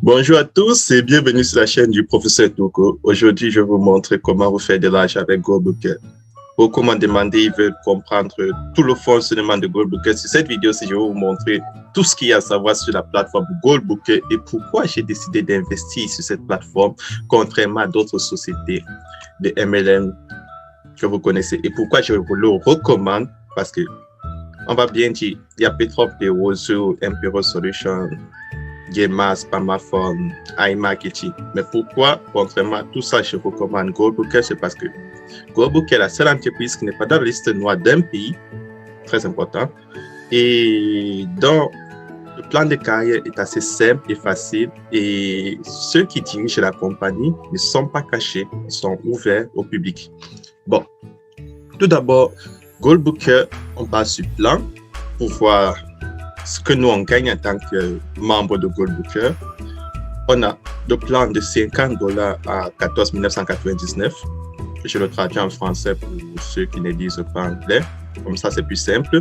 Bonjour à tous et bienvenue sur la chaîne du professeur Toko. Aujourd'hui, je vais vous montrer comment vous faire de l'argent avec Goldbooker. Beaucoup m'ont demandé, ils veulent comprendre tout le fonctionnement de Goldbooker. Sur cette vidéo, je vais vous montrer tout ce qu'il y a à savoir sur la plateforme Goldbooker et pourquoi j'ai décidé d'investir sur cette plateforme, contrairement à d'autres sociétés de MLM que vous connaissez. Et pourquoi je vous le recommande, parce que on va bien dire, il y a Petrov de Roseau, Imperial Solutions, Gemas, Pamaphone, iMarketing. Mais pourquoi, contrairement à tout ça, je recommande Goldbooker? C'est parce que Goldbooker est la seule entreprise qui n'est pas dans la liste noire d'un pays, très important. Et donc, le plan de carrière est assez simple et facile. Et ceux qui dirigent la compagnie ne sont pas cachés, ils sont ouverts au public. Bon, tout d'abord, Goldbooker, on passe sur plan pour voir ce que nous on gagne en tant que membre de Goldbooker. On a le plan de $50 à 14 999. Je le traduis en français pour ceux qui ne lisent pas anglais. Comme ça, c'est plus simple.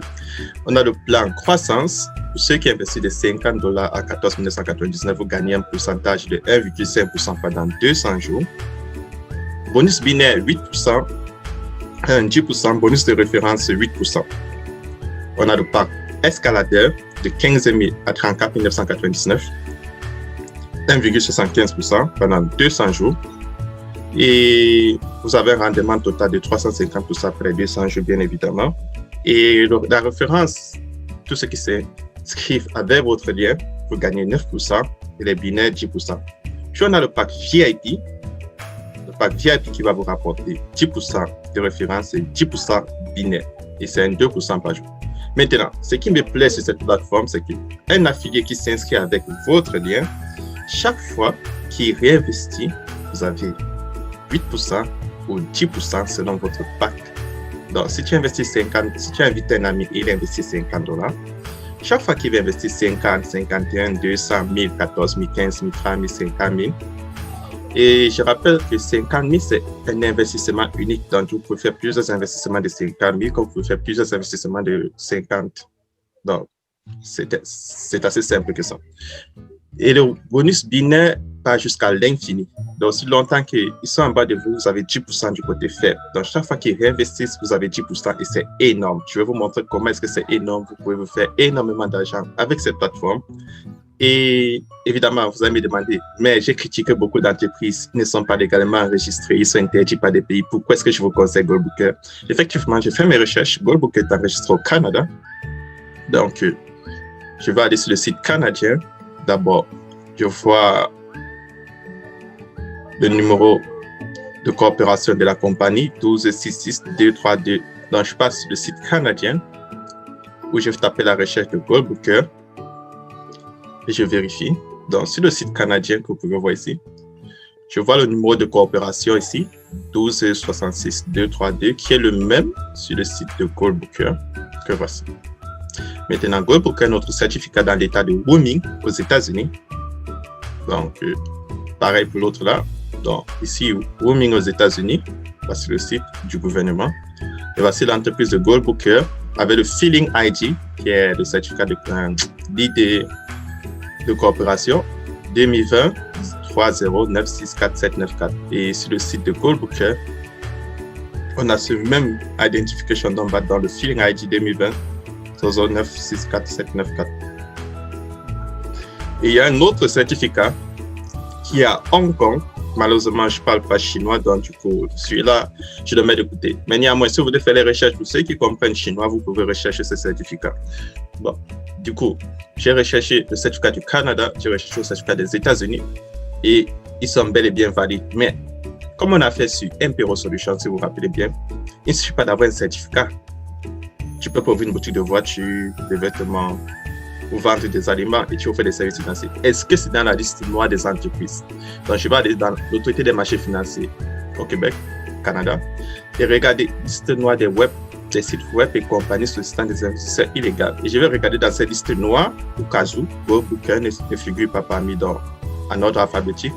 On a le plan croissance. Pour ceux qui investissent de $50 à 14 999, vous gagnez un pourcentage de 1,5% pendant 200 jours. Bonus binaire 8%, 10%, bonus de référence 8%. On a le plan escaladeur de 15 000 à 34 999, 1,75% pendant 200 jours. Et vous avez un rendement total de 350% après 200 jours, bien évidemment. Et la référence, tout ce qui s'inscrit avec votre lien, vous gagnez 9% et les binaires 10%. Puis on a le pack VIP. Le pack VIP qui va vous rapporter 10% de référence et 10% binaire. Et c'est un 2% par jour. Maintenant, ce qui me plaît sur cette plateforme, c'est qu'un affilié qui s'inscrit avec votre lien, chaque fois qu'il réinvestit, vous avez 8% ou 10% selon votre pack. Donc, si tu investis 50, si tu invites un ami et il investit $50, chaque fois qu'il va investir 50, 51, 200, 1000, 14 000, 15 000, 30 000, 50 000, et je rappelle que 50 000, c'est un investissement unique. Donc, vous pouvez faire plusieurs investissements de 50 000, comme vous pouvez faire plusieurs investissements de 50. Donc, c'est assez simple que ça. Et le bonus binaire part jusqu'à l'infini. Donc, si longtemps qu'ils sont en bas de vous, vous avez 10% du côté faible. Donc, chaque fois qu'ils réinvestissent, vous avez 10% et c'est énorme. Je vais vous montrer comment est-ce que c'est énorme. Vous pouvez vous faire énormément d'argent avec cette plateforme. Et évidemment, vous allez me demander, mais j'ai critiqué beaucoup d'entreprises qui ne sont pas légalement enregistrées, ils sont interdits par des pays. Pourquoi est-ce que je vous conseille Goldbooker? Effectivement, j'ai fait mes recherches. Goldbooker est enregistré au Canada. Donc, je vais aller sur le site canadien. D'abord, je vois le numéro de coopération de la compagnie, 1266232. Donc, je passe sur le site canadien où je vais taper la recherche de Goldbooker. Et je vérifie. Donc, sur le site canadien que vous pouvez voir ici, je vois le numéro de coopération ici, 1266232, qui est le même sur le site de Goldbooker que voici. Maintenant, Goldbooker, notre certificat dans l'état de Wyoming aux États-Unis. Donc, pareil pour l'autre là. Donc, ici, Wyoming aux États-Unis, voici le site du gouvernement. Et voici l'entreprise de Goldbooker avec le Filling ID, qui est le certificat de coopération 2020 30964794. Et sur le site de Goldbooker, on a ce même identification number dans le Filling ID 2020 9644794. Et il y a un autre certificat qui est à Hong Kong. Malheureusement, je ne parle pas chinois, donc du coup, celui-là, je le mets de côté. Mais néanmoins, si vous voulez faire les recherches, pour ceux qui comprennent chinois, vous pouvez rechercher ce certificat. Bon, du coup, j'ai recherché le certificat du Canada, j'ai recherché le certificat des États-Unis et ils sont bel et bien valides. Mais comme on a fait sur Imperial Solutions, si vous vous rappelez bien, il ne suffit pas d'avoir un certificat. Tu peux ouvrir une boutique de voitures, de vêtements, ou vendre des aliments et tu offres des services financiers. Est-ce que c'est dans la liste noire des entreprises? Donc, je vais aller dans l'autorité des marchés financiers au Québec, Canada, et regarder la liste noire des sites web et compagnies sollicitant des investisseurs illégaux. Et je vais regarder dans cette liste noire, au cas où Goldbooker ne figure pas parmi en ordre alphabétique.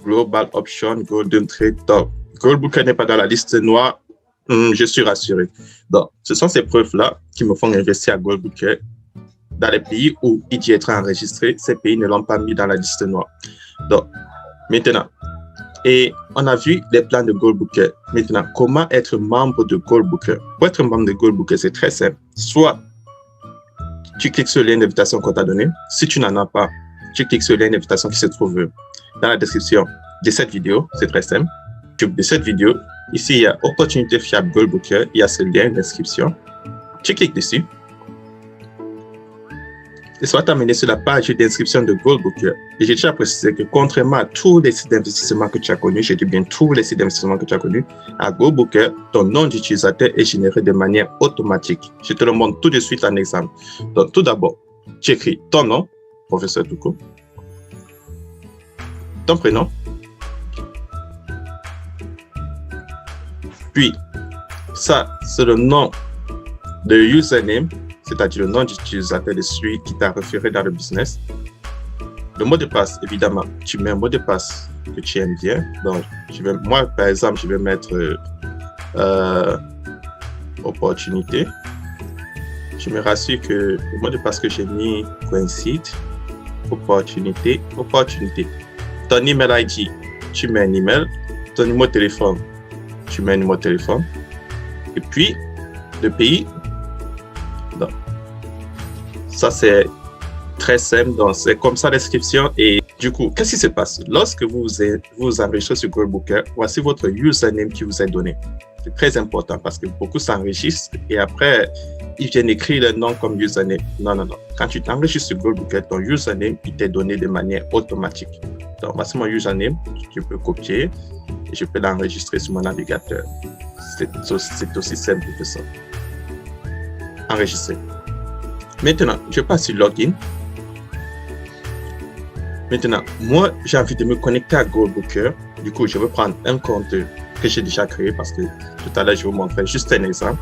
Global Option, Golden Trade, donc Goldbooker n'est pas dans la liste noire. Je suis rassuré. Donc, ce sont ces preuves-là qui me font investir à Goldbooker dans les pays où il dit être enregistré, ces pays ne l'ont pas mis dans la liste noire. Donc, maintenant, et on a vu les plans de Goldbooker. Maintenant, comment être membre de Goldbooker? Pour être membre de Goldbooker, c'est très simple. Soit tu cliques sur le lien d'invitation qu'on t'a donné. Si tu n'en as pas, tu cliques sur le lien d'invitation qui se trouve dans la description de cette vidéo. C'est très simple. De cette vidéo, ici, il y a Opportunité fiable Goldbooker. Il y a ce lien d'inscription. Tu cliques dessus. Et ça va t'amener sur la page d'inscription de Goldbooker. Et j'ai déjà précisé que contrairement à tous les sites d'investissement que tu as connus, je dis bien tous les sites d'investissement que tu as connus, à Goldbooker, ton nom d'utilisateur est généré de manière automatique. Je te le montre tout de suite en exemple. Donc, tout d'abord, tu écris ton nom, professeur Touko, ton prénom, puis ça, c'est le nom de username, c'est-à-dire le nom d'utilisateur de celui qui t'a référé dans le business. Le mot de passe, évidemment, tu mets un mot de passe que tu aimes bien. Donc, moi, par exemple, je vais mettre opportunité. Je me rassure que le mot de passe que j'ai mis coïncide. Opportunité. Ton email ID, tu mets un email. Ton numéro de téléphone, tu mets un numéro de téléphone. Et puis, le pays. Donc, ça, c'est très simple. Donc, c'est comme ça l'inscription. Et du coup, qu'est-ce qui se passe? Lorsque vous enregistrez sur Goldbooker, voici votre username qui vous est donné. C'est très important parce que beaucoup s'enregistrent et après, ils viennent écrire le nom comme username. Non. Quand tu t'enregistres sur Goldbooker, ton username, il t'est donné de manière automatique. Donc, voici mon username. Tu peux copier et je peux l'enregistrer sur mon navigateur. C'est aussi simple que ça. Enregistrer. Maintenant, je passe sur Login. Maintenant, moi, j'ai envie de me connecter à Goldbooker. Du coup, je vais prendre un compte que j'ai déjà créé parce que tout à l'heure, je vais vous montrer juste un exemple.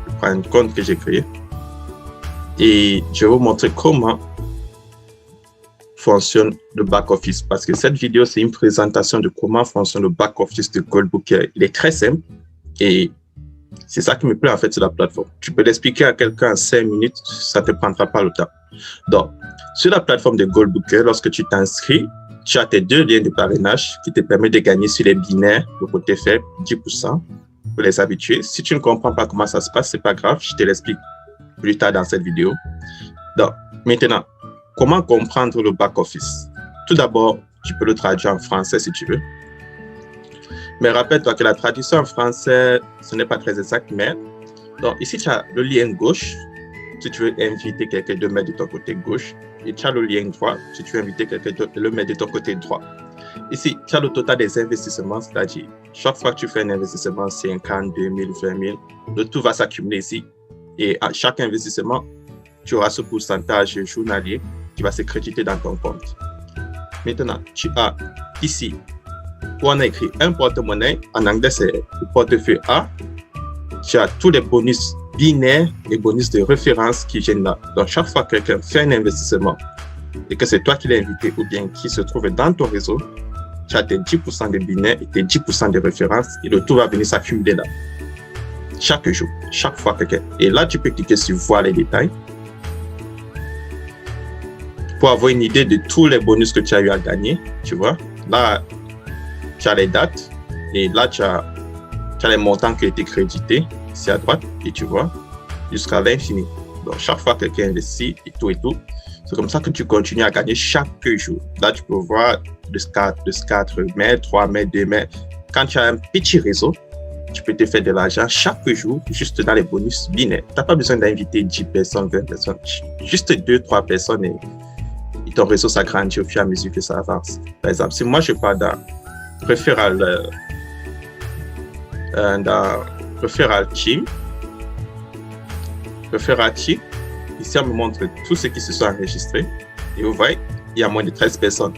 Je prends un compte que j'ai créé et je vais vous montrer comment fonctionne le back-office parce que cette vidéo, c'est une présentation de comment fonctionne le back-office de Goldbooker. Il est très simple et c'est ça qui me plaît en fait sur la plateforme. Tu peux l'expliquer à quelqu'un en 5 minutes, ça ne te prendra pas le temps. Donc, sur la plateforme de Goldbooker, lorsque tu t'inscris, tu as tes 2 liens de parrainage qui te permettent de gagner sur les binaires, le côté faible, 10% pour les habitués. Si tu ne comprends pas comment ça se passe, ce n'est pas grave, je te l'explique plus tard dans cette vidéo. Donc, maintenant, comment comprendre le back-office? Tout d'abord, tu peux le traduire en français si tu veux. Mais rappelle-toi que la traduction en français, ce n'est pas très exact, mais donc ici, tu as le lien gauche, si tu veux inviter quelqu'un de mettre de ton côté gauche, et tu as le lien droit, si tu veux inviter quelqu'un de le mettre de ton côté droit. Ici, tu as le total des investissements, c'est-à-dire chaque fois que tu fais un investissement, 50, 2000, 20 000, le tout va s'accumuler ici. Et à chaque investissement, tu auras ce pourcentage journalier qui va se créditer dans ton compte. Maintenant, tu as ici, où on a écrit un porte-monnaie, en anglais c'est le portefeuille A. Tu as tous les bonus binaires et bonus de référence qui viennent là. Donc, chaque fois que quelqu'un fait un investissement et que c'est toi qui l'as invité ou bien qui se trouve dans ton réseau, tu as tes 10% de binaires et tes 10% de références et le tout va venir s'accumuler là. Chaque jour, chaque fois que quelqu'un. Et là, tu peux cliquer sur voir les détails pour avoir une idée de tous les bonus que tu as eu à gagner. Tu vois, là, tu as les dates et là, tu as les montants qui ont été crédités ici à droite et tu vois jusqu'à l'infini. Donc, chaque fois que quelqu'un investit et tout, c'est comme ça que tu continues à gagner chaque jour. Là, tu peux voir le 4 mai, 3 mai, 2 mai. Quand tu as un petit réseau, tu peux te faire de l'argent chaque jour juste dans les bonus binaires. Tu n'as pas besoin d'inviter 10 personnes, 20 personnes, juste 2-3 personnes et ton réseau s'agrandit au fur et à mesure que ça avance. Par exemple, si moi je pars dans Referral Team, ici on me montre tous ceux qui se sont enregistrés et vous voyez, il y a moins de 13 personnes.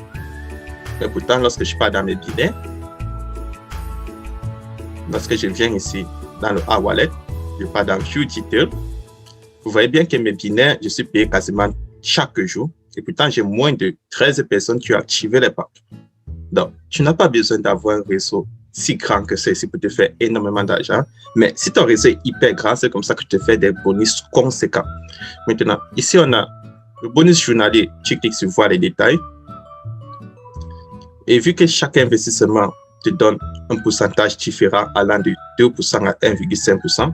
Mais pourtant, lorsque je pars dans mes binaires, lorsque je viens ici dans le A-Wallet, je pars dans View Detail, vous voyez bien que mes binaires, je suis payé quasiment chaque jour et pourtant j'ai moins de 13 personnes qui ont activé les packs. Donc, tu n'as pas besoin d'avoir un réseau si grand que c'est pour te faire énormément d'argent. Mais si ton réseau est hyper grand, c'est comme ça que tu te fais des bonus conséquents. Maintenant, ici, on a Le bonus journalier, tu cliques sur voir les détails. Et vu que chaque investissement te donne un pourcentage différent allant de 2% à 1,5%,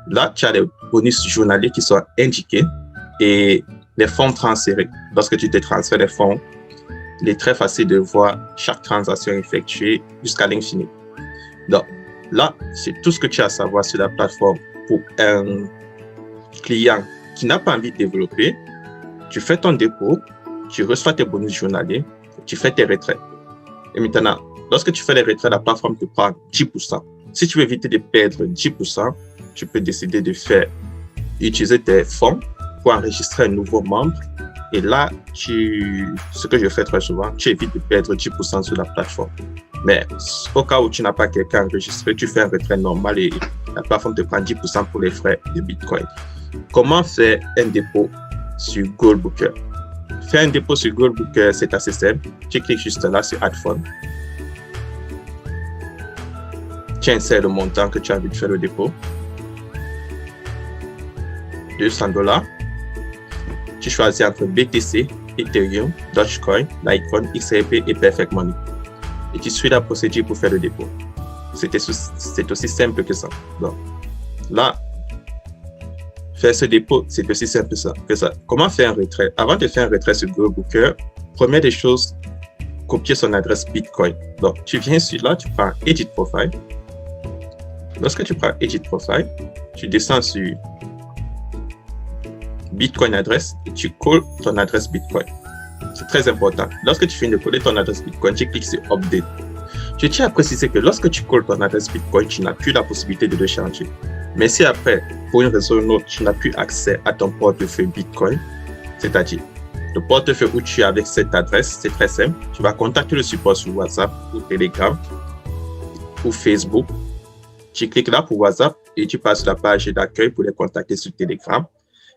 là, tu as les bonus journaliers qui sont indiqués et les fonds transférés. Lorsque tu te transfères les fonds, il est très facile de voir chaque transaction effectuée jusqu'à l'infini. Donc, là, c'est tout ce que tu as à savoir sur la plateforme pour un client qui n'a pas envie de développer. Tu fais ton dépôt, tu reçois tes bonus journaliers, tu fais tes retraits. Et maintenant, lorsque tu fais les retraits, la plateforme te prend 10%. Si tu veux éviter de perdre 10%, tu peux décider de utiliser tes fonds pour enregistrer un nouveau membre. Et là, ce que je fais très souvent, tu évites de perdre 10% sur la plateforme. Mais au cas où tu n'as pas quelqu'un enregistré, tu fais un retrait normal et la plateforme te prend 10% pour les frais de Bitcoin. Comment faire un dépôt sur Goldbooker? Faire un dépôt sur Goldbooker, c'est assez simple. Tu cliques juste là sur Add Fund. Tu insères le montant que tu as envie de faire le dépôt. $200. Tu choisis entre BTC, Ethereum, Dogecoin, Litecoin, XRP et Perfect Money. Et tu suis la procédure pour faire le dépôt. C'est aussi simple que ça. Donc, là, faire ce dépôt, c'est aussi simple que ça. Comment faire un retrait? Avant de faire un retrait sur Goldbooker, première des choses, copier son adresse Bitcoin. Donc, tu viens sur là, tu prends Edit Profile. Lorsque tu prends Edit Profile, tu descends sur Bitcoin adresse et tu colles ton adresse Bitcoin. C'est très important. Lorsque tu finis de coller ton adresse Bitcoin, tu cliques sur Update. Je tiens à préciser que lorsque tu colles ton adresse Bitcoin, tu n'as plus la possibilité de le changer. Mais si après, pour une raison ou une autre, tu n'as plus accès à ton portefeuille Bitcoin, c'est-à-dire le portefeuille où tu es avec cette adresse, c'est très simple. Tu vas contacter le support sur WhatsApp ou Telegram ou Facebook. Tu cliques là pour WhatsApp et tu passes la page d'accueil pour les contacter sur Telegram.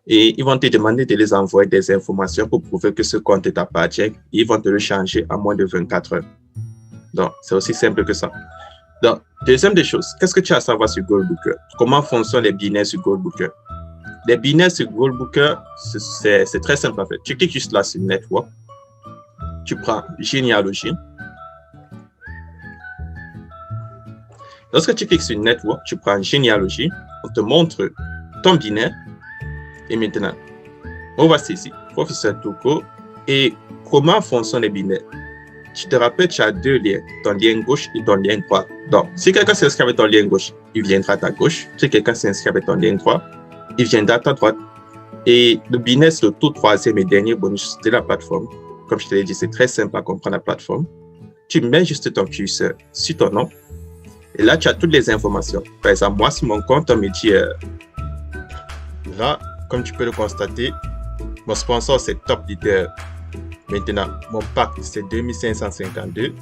Et ils vont te demander de les envoyer des informations pour prouver que ce compte t'appartient. Et ils vont te le changer en moins de 24 heures. Donc, c'est aussi simple que ça. Donc, deuxième des choses, qu'est-ce que tu as à savoir sur Goldbooker? Comment fonctionnent les binaires sur Goldbooker? Les binaires sur Goldbooker, c'est très simple en fait. Tu cliques juste là sur Network. Tu prends Généalogie. Lorsque tu cliques sur Network, tu prends Généalogie. On te montre ton binaire. Et maintenant, on va ici, Professeur Touko. Et comment fonctionnent les binaires? Tu te rappelles, tu as deux liens, ton lien gauche et ton lien droit. Donc, si quelqu'un s'inscrit avec ton lien gauche, il viendra à ta gauche. Si quelqu'un s'inscrit avec ton lien droit, il viendra à ta droite. Et le binaire, c'est le tout troisième et dernier bonus de la plateforme. Comme je te l'ai dit, c'est très simple à comprendre la plateforme. Tu mets juste ton curseur sur ton nom. Et là, tu as toutes les informations. Par exemple, moi, sur mon compte, on me dit, là, comme tu peux le constater, mon sponsor, c'est Top Leader. Maintenant, mon pack, c'est 2552.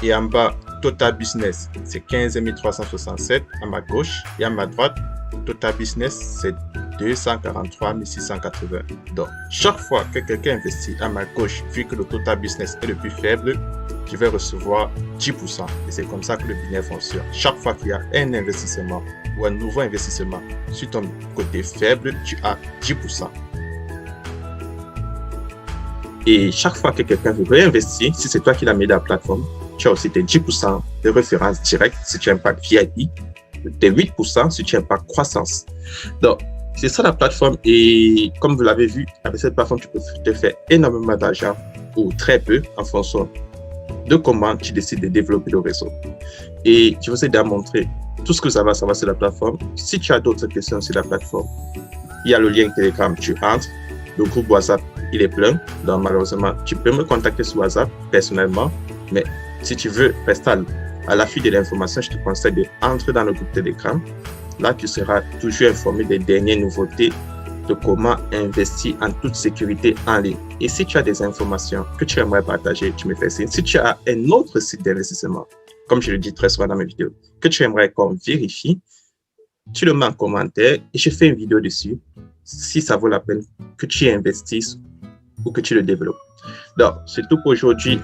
Et en bas, Total Business, c'est 15 367 à ma gauche. Et à ma droite, Total Business, c'est 243 680. Donc, chaque fois que quelqu'un investit à ma gauche, vu que le Total Business est le plus faible, je vais recevoir 10%. Et c'est comme ça que le binaire fonctionne. Chaque fois qu'il y a un investissement ou un nouveau investissement sur ton côté faible, tu as 10%. Et chaque fois que quelqu'un veut réinvestir, si c'est toi qui l'as mis dans la plateforme, tu as aussi tes 10% de référence directe si tu as un pack VIP, tes 8% si tu as un pack croissance. Donc, c'est ça la plateforme. Et comme vous l'avez vu, avec cette plateforme, tu peux te faire énormément d'argent ou très peu en fonction de comment tu décides de développer le réseau. Et je vous ai déjà montré tout ce que vous avez à savoir sur la plateforme. Si tu as d'autres questions sur la plateforme, il y a le lien Telegram, tu entres. Le groupe WhatsApp, il est plein. Donc, malheureusement, tu peux me contacter sur WhatsApp personnellement. Mais si tu veux rester à l'affût de l'information, je te conseille d'entrer dans le groupe Telegram. Là, tu seras toujours informé des dernières nouveautés de comment investir en toute sécurité en ligne. Et si tu as des informations que tu aimerais partager, tu me fais signe. Si tu as un autre site d'investissement, comme je le dis très souvent dans mes vidéos, que tu aimerais qu'on vérifie, tu le mets en commentaire et je fais une vidéo dessus si ça vaut la peine que tu investisses ou que tu le développes. Donc, c'est tout pour aujourd'hui.